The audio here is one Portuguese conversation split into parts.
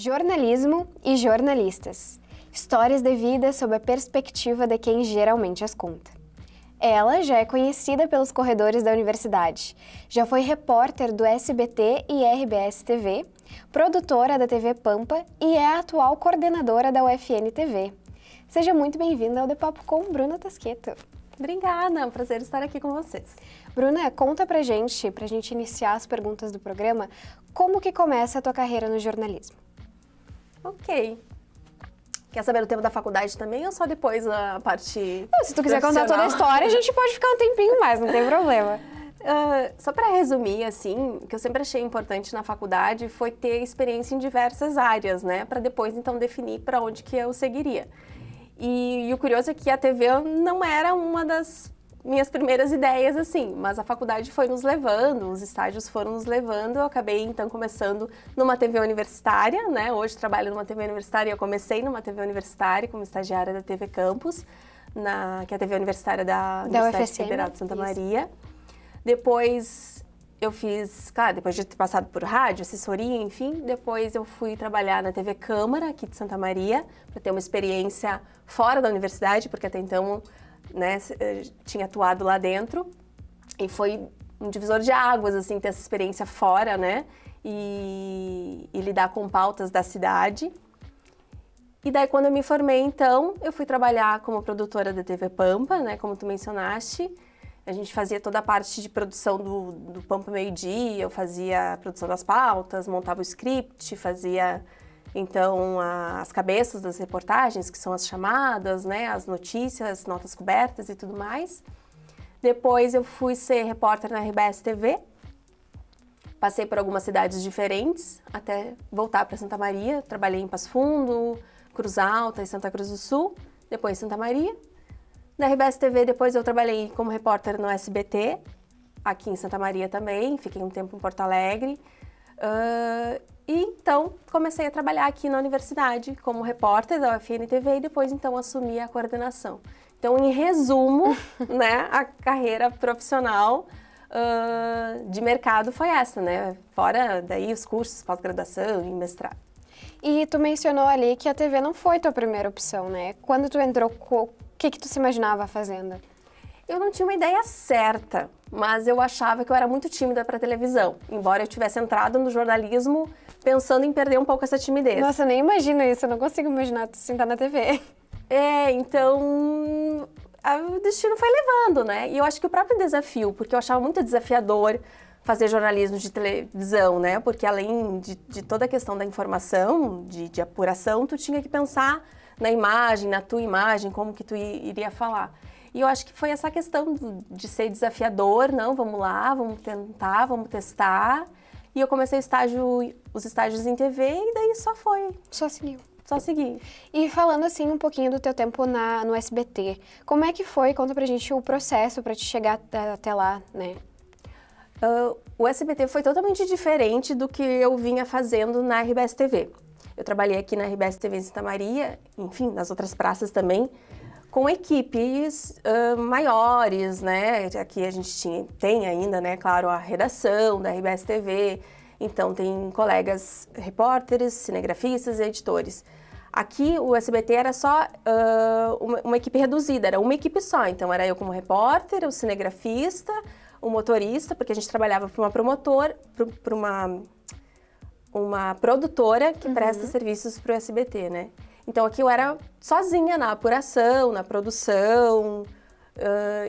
Jornalismo e jornalistas. Histórias de vida sob a perspectiva de quem geralmente as conta. Ela já é conhecida pelos corredores da universidade. Já foi repórter do SBT e RBS TV, produtora da TV Pampa e é a atual coordenadora da UFN TV. Seja muito bem-vinda ao De Papo com Bruna Tasqueto. Obrigada, é um prazer estar aqui com vocês. Bruna, conta pra gente iniciar as perguntas do programa, como que começa a tua carreira no jornalismo? Ok. Quer saber o tempo da faculdade também ou só depois a parte Não, se tu quiser contar toda a história, a gente pode ficar um tempinho mais, não tem problema. Só para resumir, assim, o que eu sempre achei importante na faculdade foi ter experiência em diversas áreas, né? Para depois, então, definir para onde que eu seguiria. E o curioso é que a TV não era uma das minhas primeiras ideias, assim, mas a faculdade foi nos levando, os estágios foram nos levando, eu acabei, então, começando numa TV universitária, né? Hoje trabalho numa TV universitária, eu comecei numa TV universitária como estagiária da TV Campus, que é a TV universitária da Universidade Federal de Santa Maria. Depois eu fiz, claro, depois de ter passado por rádio, assessoria, enfim, depois eu fui trabalhar na TV Câmara, aqui de Santa Maria, para ter uma experiência fora da universidade, porque até então, né, tinha atuado lá dentro, e foi um divisor de águas, assim, ter essa experiência fora, né, e lidar com pautas da cidade. E daí, quando eu me formei, então, eu fui trabalhar como produtora da TV Pampa, né, como tu mencionaste. A gente fazia toda a parte de produção do Pampa Meio-Dia, eu fazia a produção das pautas, montava o script, fazia, então, as cabeças das reportagens, que são as chamadas, né, as notícias, notas cobertas e tudo mais. Depois eu fui ser repórter na RBS TV, passei por algumas cidades diferentes, até voltar para Santa Maria, trabalhei em Passo Fundo, Cruz Alta e Santa Cruz do Sul, depois Santa Maria. Na RBS TV, depois eu trabalhei como repórter no SBT, aqui em Santa Maria também, fiquei um tempo em Porto Alegre. E então comecei a trabalhar aqui na universidade como repórter da UFN TV e depois então assumi a coordenação. Então, em resumo, né, a carreira profissional de mercado foi essa, né? Fora daí os cursos, pós-graduação e mestrado. E tu mencionou ali que a TV não foi tua primeira opção, né? Quando tu entrou, o que tu se imaginava fazendo? Eu não tinha uma ideia certa, mas eu achava que eu era muito tímida para televisão, embora eu tivesse entrado no jornalismo pensando em perder um pouco essa timidez. Nossa, eu nem imagino isso, eu não consigo imaginar tu sentar na TV. Então o destino foi levando, né? E eu acho que o próprio desafio, porque eu achava muito desafiador fazer jornalismo de televisão, né? Porque além de toda a questão da informação, de apuração, tu tinha que pensar na imagem, na tua imagem, como que tu iria falar. E eu acho que foi essa questão de ser desafiador, não, vamos lá, vamos tentar, vamos testar. E eu comecei os estágios em TV e daí só foi. Só seguiu. Só segui. E falando assim um pouquinho do teu tempo no SBT, como é que foi? Conta pra gente o processo pra te chegar até lá, né? O SBT foi totalmente diferente do que eu vinha fazendo na RBS TV. Eu trabalhei aqui na RBS TV em Santa Maria, enfim, nas outras praças também, com equipes maiores, né? Aqui a gente tem ainda, né, claro, a redação da RBS TV, então tem colegas repórteres, cinegrafistas e editores. Aqui o SBT era só uma equipe reduzida, era uma equipe só, então era eu como repórter, o cinegrafista, o motorista, porque a gente trabalhava para uma promotora, para uma produtora que presta serviços para o SBT, né? Então aqui eu era sozinha na apuração, na produção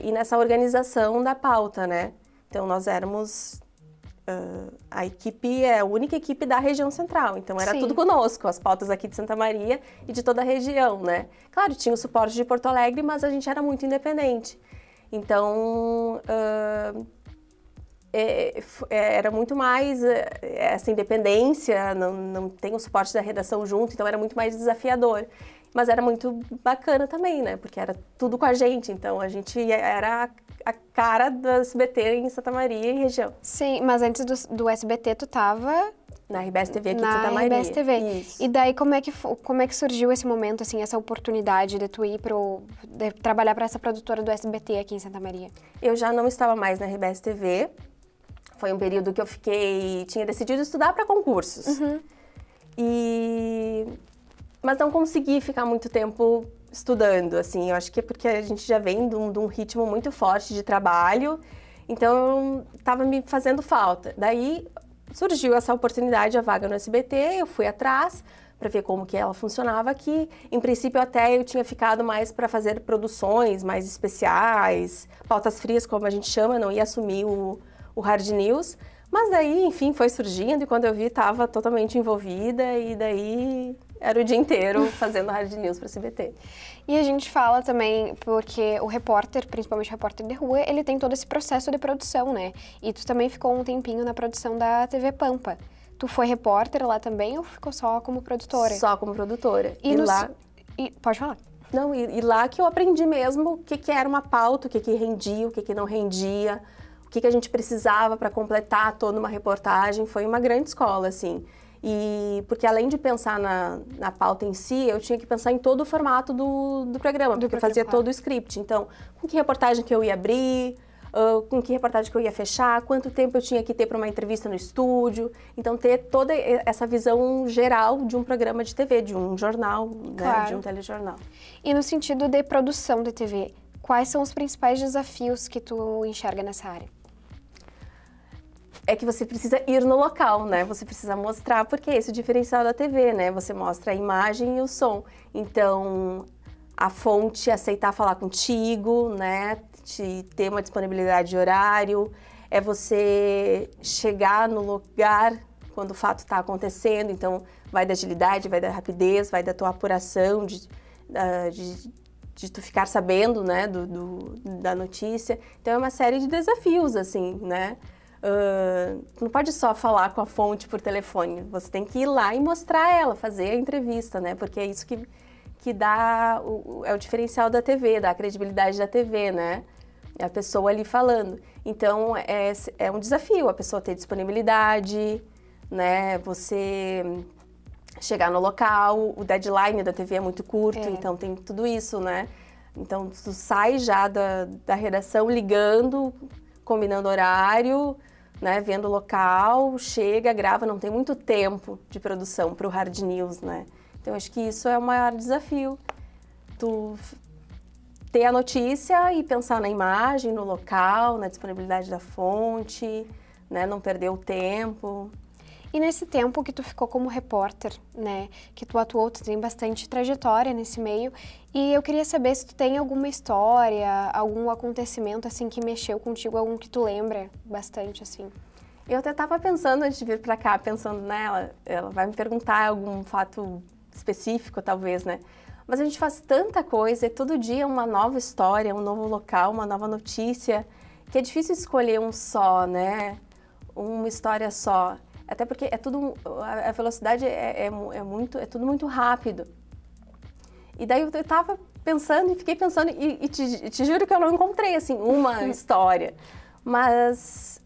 e nessa organização da pauta, né? Então nós éramos... a equipe é a única equipe da região central, então era tudo conosco, as pautas aqui de Santa Maria e de toda a região, né? Claro, tinha o suporte de Porto Alegre, mas a gente era muito independente. Então, era muito mais essa independência, não tem o suporte da redação junto, então era muito mais desafiador. Mas era muito bacana também, né? Porque era tudo com a gente, então a gente era a cara do SBT em Santa Maria e região. Sim, mas antes do SBT tu tava... Na RBS TV aqui de Santa Maria. Na RBS TV. Isso. E daí como é que surgiu esse momento, assim, essa oportunidade de tu ir de trabalhar para essa produtora do SBT aqui em Santa Maria? Eu já não estava mais na RBS TV. Foi um período que eu tinha decidido estudar para concursos. Mas não consegui ficar muito tempo estudando, assim. Eu acho que é porque a gente já vem de um ritmo muito forte de trabalho, então estava me fazendo falta. Daí surgiu essa oportunidade, a vaga no SBT, eu fui atrás para ver como que ela funcionava aqui. Em princípio, até eu tinha ficado mais para fazer produções mais especiais, pautas frias, como a gente chama, não ia assumir o Hard News. Mas daí, enfim, foi surgindo e quando eu vi, estava totalmente envolvida e daí era o dia inteiro fazendo Hard News para o SBT. E a gente fala também, porque o repórter, principalmente o repórter de rua, ele tem todo esse processo de produção, né? E tu também ficou um tempinho na produção da TV Pampa. Tu foi repórter lá também ou ficou só como produtora? Só como produtora. Lá... Pode falar. Não, e lá que eu aprendi mesmo o que era uma pauta, o que rendia, o que não rendia, o que a gente precisava para completar toda uma reportagem. Foi uma grande escola, assim. E porque além de pensar na pauta em si, eu tinha que pensar em todo o formato do programa, porque eu fazia todo o script. Então, com que reportagem que eu ia abrir, com que reportagem que eu ia fechar, quanto tempo eu tinha que ter para uma entrevista no estúdio. Então, ter toda essa visão geral de um programa de TV, de um jornal, né, de um telejornal. E no sentido de produção de TV, quais são os principais desafios que tu enxerga nessa área? É que você precisa ir no local, né? Você precisa mostrar, porque esse é o diferencial da TV, né? Você mostra a imagem e o som. Então, a fonte aceitar falar contigo, né? Ter uma disponibilidade de horário, é você chegar no lugar quando o fato está acontecendo. Então, vai da agilidade, vai da rapidez, vai da tua apuração, de tu ficar sabendo, né? Da notícia. Então, é uma série de desafios, assim, né? Não pode só falar com a fonte por telefone, você tem que ir lá e mostrar ela, fazer a entrevista, né? Porque é isso que dá, é o diferencial da TV, dá a credibilidade da TV, né? É a pessoa ali falando. Então, é um desafio a pessoa ter disponibilidade, né? Você chegar no local, o deadline da TV é muito curto, então tem tudo isso, né? Então, tu sai já da redação ligando, combinando horário, né, vendo o local, chega, grava, não tem muito tempo de produção para o Hard News, né? Então, acho que isso é o maior desafio. Tu ter a notícia e pensar na imagem, no local, na disponibilidade da fonte, né, não perder o tempo. E nesse tempo que tu ficou como repórter, né, que tu atuou, tu tem bastante trajetória nesse meio, e eu queria saber se tu tem alguma história, algum acontecimento, assim, que mexeu contigo, algum que tu lembra bastante, assim. Eu até estava pensando, antes de vir para cá, pensando nela, ela vai me perguntar algum fato específico, talvez, né? Mas a gente faz tanta coisa, é todo dia uma nova história, um novo local, uma nova notícia, que é difícil escolher um só, né? Uma história só. Até porque é tudo, a velocidade é tudo muito rápido. E daí eu estava pensando e fiquei pensando, e te juro que eu não encontrei, assim, uma história. Mas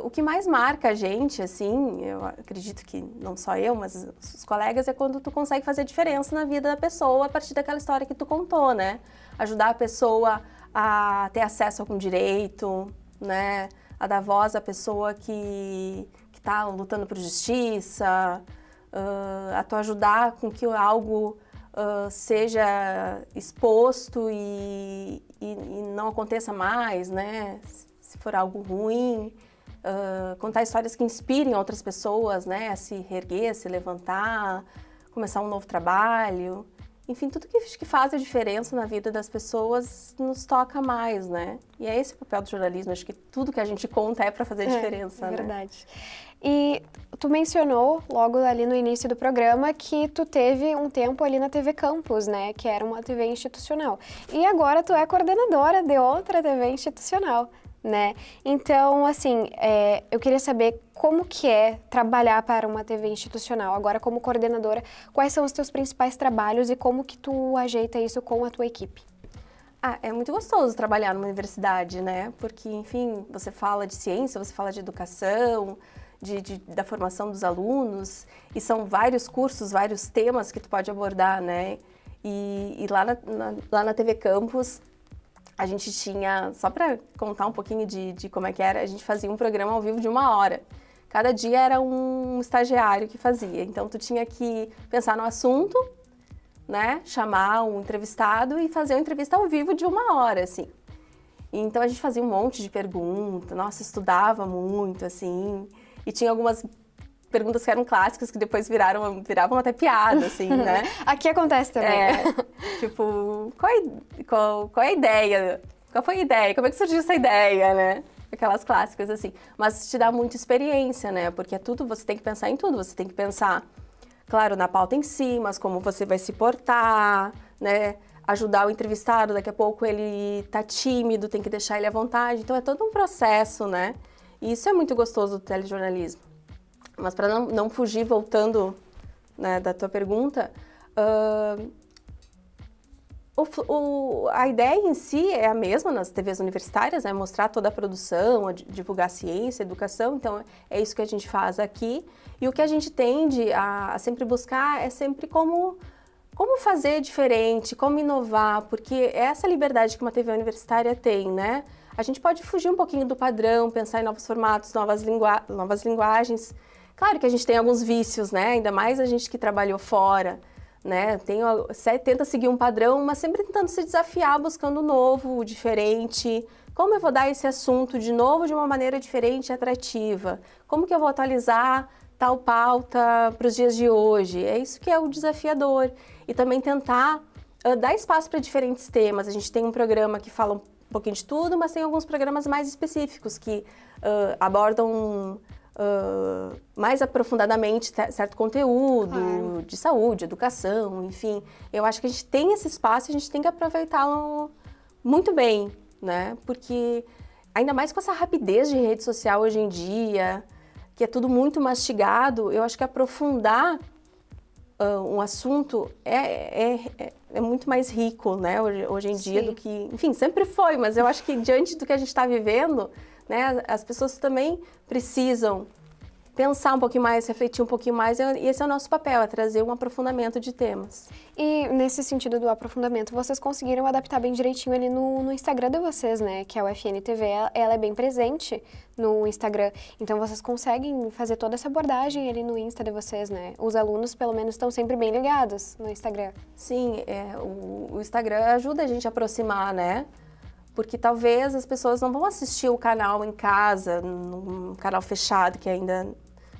o que mais marca a gente, assim, eu acredito que não só eu, mas os colegas, é quando tu consegue fazer diferença na vida da pessoa a partir daquela história que tu contou, né? Ajudar a pessoa a ter acesso a algum direito, né? A dar voz à pessoa que está lutando por justiça, a tu ajudar com que algo seja exposto e não aconteça mais, né? Se for algo ruim, contar histórias que inspirem outras pessoas, né? A se reerguer, a se levantar, começar um novo trabalho. Enfim, tudo que faz a diferença na vida das pessoas nos toca mais, né? E é esse o papel do jornalismo, acho que tudo que a gente conta é para fazer diferença, né? É verdade. E tu mencionou logo ali no início do programa que tu teve um tempo ali na TV Campus, né? Que era uma TV institucional. E agora tu é coordenadora de outra TV institucional, né? Então, assim, eu queria saber como que é trabalhar para uma TV institucional. Agora, como coordenadora, quais são os teus principais trabalhos e como que tu ajeita isso com a tua equipe? É muito gostoso trabalhar numa universidade, né? Porque, enfim, você fala de ciência, você fala de educação, da formação dos alunos, e são vários cursos, vários temas que tu pode abordar, né? E lá na TV Campus, a gente tinha, só para contar um pouquinho de como é que era, a gente fazia um programa ao vivo de 1 hora, cada dia era um estagiário que fazia. Então, tu tinha que pensar no assunto, né, chamar um entrevistado e fazer uma entrevista ao vivo de 1 hora, assim. Então, a gente fazia um monte de perguntas, nossa, estudava muito, assim, e tinha algumas perguntas que eram clássicas, que depois viravam até piada, assim, né? Aqui acontece também. Tipo, qual é a ideia? Qual foi a ideia? Como é que surgiu essa ideia, né? Aquelas clássicas, assim. Mas te dá muita experiência, né? Porque é tudo, você tem que pensar em tudo. Você tem que pensar, claro, na pauta em si, mas como você vai se portar, né? Ajudar o entrevistado, daqui a pouco ele tá tímido, tem que deixar ele à vontade. Então, é todo um processo, né? E isso é muito gostoso do telejornalismo. Mas para não fugir, voltando, né, da tua pergunta, a ideia em si é a mesma nas TVs universitárias, é mostrar toda a produção, divulgar ciência, educação, então é isso que a gente faz aqui. E o que a gente tende a sempre buscar é sempre como fazer diferente, como inovar, porque é essa liberdade que uma TV universitária tem, né? A gente pode fugir um pouquinho do padrão, pensar em novos formatos, novas linguagens. Claro que a gente tem alguns vícios, né? Ainda mais a gente que trabalhou fora, né? Tenta seguir um padrão, mas sempre tentando se desafiar, buscando o novo, o diferente. Como eu vou dar esse assunto de novo de uma maneira diferente e atrativa? Como que eu vou atualizar tal pauta para os dias de hoje? É isso que é o desafiador. E também tentar dar espaço para diferentes temas. A gente tem um programa que fala um pouquinho de tudo, mas tem alguns programas mais específicos que abordam mais aprofundadamente certo conteúdo de saúde, educação, enfim. Eu acho que a gente tem esse espaço e a gente tem que aproveitá-lo muito bem, né? Porque ainda mais com essa rapidez de rede social hoje em dia, que é tudo muito mastigado, eu acho que aprofundar um assunto é muito mais rico, né? Hoje em dia do que... Enfim, sempre foi, mas eu acho que diante do que a gente está vivendo, né, as pessoas também precisam pensar um pouquinho mais, refletir um pouquinho mais, e esse é o nosso papel, é trazer um aprofundamento de temas. E nesse sentido do aprofundamento, vocês conseguiram adaptar bem direitinho ali no Instagram de vocês, né? Que é o FN TV, ela é bem presente no Instagram, então vocês conseguem fazer toda essa abordagem ali no Insta de vocês, né? Os alunos, pelo menos, estão sempre bem ligados no Instagram. Sim, o Instagram ajuda a gente a aproximar, né? Porque talvez as pessoas não vão assistir o canal em casa, num canal fechado que ainda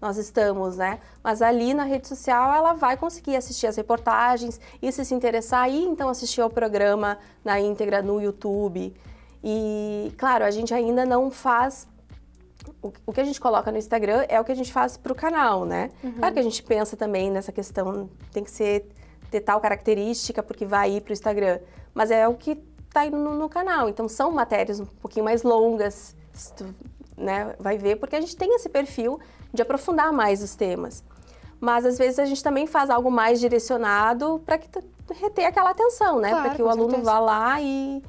nós estamos, né? Mas ali na rede social ela vai conseguir assistir as reportagens e se interessar e então assistir ao programa na íntegra no YouTube. E, claro, a gente ainda não faz... O que a gente coloca no Instagram é o que a gente faz para o canal, né? Claro que a gente pensa também nessa questão, tem que ter tal característica porque vai ir para o Instagram, mas é o que está indo no canal, então são matérias um pouquinho mais longas, né, vai ver, porque a gente tem esse perfil de aprofundar mais os temas. Mas às vezes a gente também faz algo mais direcionado para reter aquela atenção, né, claro, para que o aluno vá lá e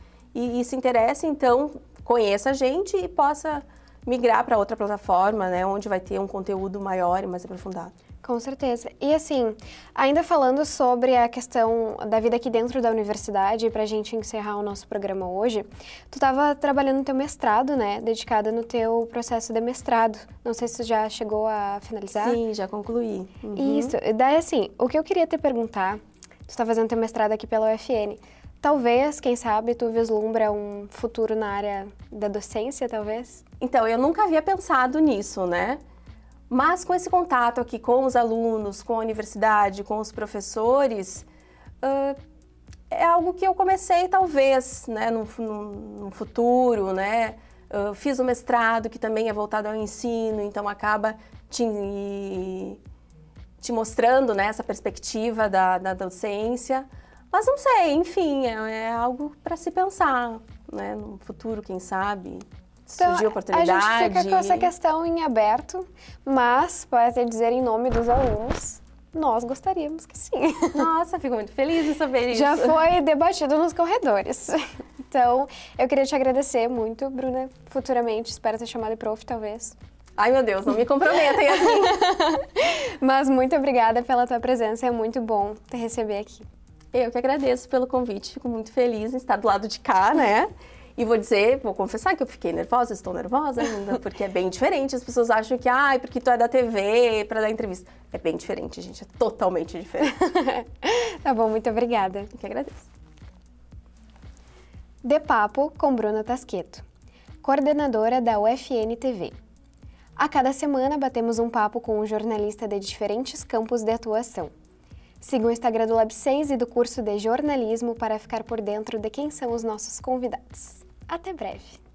se interesse, então conheça a gente e possa migrar para outra plataforma, né, onde vai ter um conteúdo maior e mais aprofundado. Com certeza. E assim, ainda falando sobre a questão da vida aqui dentro da universidade, para a gente encerrar o nosso programa hoje, tu estava trabalhando no teu mestrado, né? Dedicada no teu processo de mestrado. Não sei se tu já chegou a finalizar. Sim, já concluí. Isso. Daí assim, o que eu queria te perguntar, tu está fazendo teu mestrado aqui pela UFN, talvez, quem sabe, tu vislumbra um futuro na área da docência, talvez? Então, eu nunca havia pensado nisso, né? Mas com esse contato aqui com os alunos, com a universidade, com os professores, é algo que eu comecei talvez, né, no futuro, né? Fiz o mestrado que também é voltado ao ensino, então acaba te mostrando, né, essa perspectiva da docência. Mas não sei, enfim, é algo para se pensar, né, no futuro, quem sabe. Então, surgiu oportunidade. A gente fica com essa questão em aberto, mas pode dizer em nome dos alunos, nós gostaríamos que sim. Nossa, fico muito feliz em saber isso. Já foi debatido nos corredores. Então, eu queria te agradecer muito, Bruna. Futuramente, espero ter chamado de prof, talvez. Ai, meu Deus, não me comprometa, Yasmin. Mas muito obrigada pela tua presença, é muito bom te receber aqui. Eu que agradeço pelo convite, fico muito feliz em estar do lado de cá, né? E vou confessar que eu fiquei nervosa, estou nervosa ainda, porque é bem diferente. As pessoas acham que, porque tu é da TV, para dar entrevista. É bem diferente, gente, é totalmente diferente. Tá bom, muito obrigada. Eu que agradeço. De Papo com Bruna Tasqueto, coordenadora da UFN TV. A cada semana batemos um papo com um jornalista de diferentes campos de atuação. Siga o Instagram do Lab 6 e do curso de jornalismo para ficar por dentro de quem são os nossos convidados. Até breve!